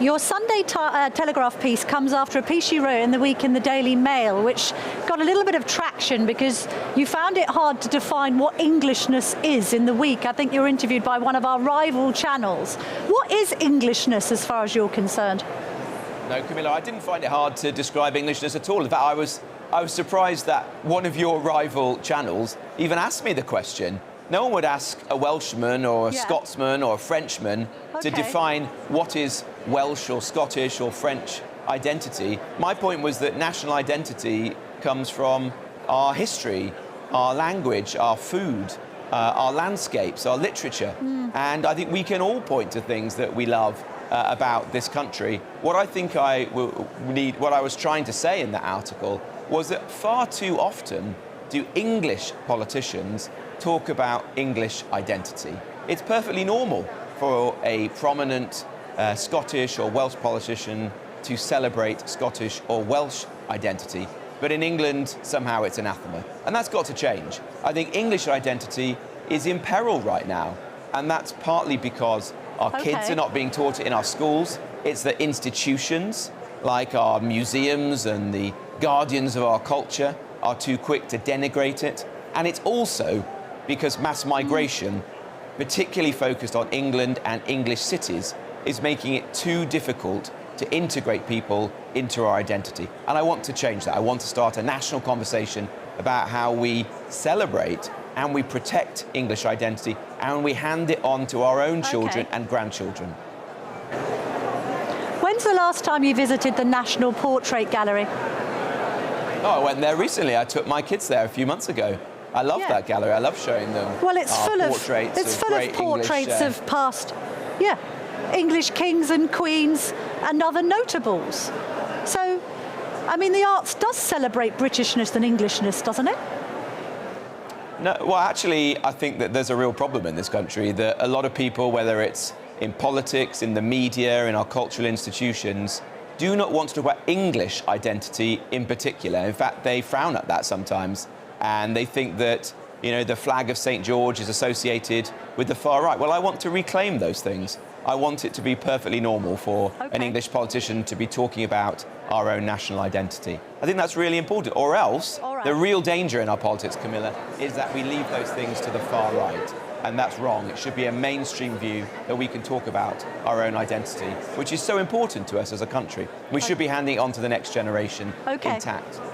Your Sunday Telegraph piece comes after a piece you wrote in the week in the Daily Mail, which got a little bit of traction because you found it hard to define what Englishness is in the week. I think you were interviewed by one of our rival channels. What is Englishness as far as you're concerned? No, Camilla, I didn't find it hard to describe Englishness at all. In fact, I was surprised that one of your rival channels even asked me the question. No one would ask a Welshman or a Scotsman or a Frenchman to define what is Welsh or Scottish or French identity. My point was that national identity comes from our history, our language, our food, our landscapes, our literature. And I think we can all point to things that we love about this country. What I think what I was trying to say in that article was that far too often do English politicians talk about English identity. It's perfectly normal for a prominent Scottish or Welsh politician to celebrate Scottish or Welsh identity. But in England, somehow it's anathema. And that's got to change. I think English identity is in peril right now. And that's partly because our kids are not being taught it in our schools. It's that institutions, like our museums and the guardians of our culture, are too quick to denigrate it. And it's also because mass migration, particularly focused on England and English cities, is making it too difficult to integrate people into our identity. And I want to change that. I want to start a national conversation about how we celebrate and we protect English identity and we hand it on to our own children and grandchildren. When's the last time you visited the National Portrait Gallery? Oh, I went there recently. I took my kids there a few months ago. I love that gallery. I love showing them. Well, it's full of portraits of past, English kings and queens and other notables. So, I mean, the arts does celebrate Britishness and Englishness, doesn't it? No, well, actually, I think that there's a real problem in this country that a lot of people, whether it's in politics, in the media, in our cultural institutions, do not want to talk about English identity in particular. In fact, they frown at that sometimes. And they think that, you know, the flag of St. George is associated with the far right. Well, I want to reclaim those things. I want it to be perfectly normal for an English politician to be talking about our own national identity. I think that's really important. Or else, the real danger in our politics, Camilla, is that we leave those things to the far right. And that's wrong. It should be a mainstream view that we can talk about our own identity, which is so important to us as a country. We should be handing it on to the next generation intact.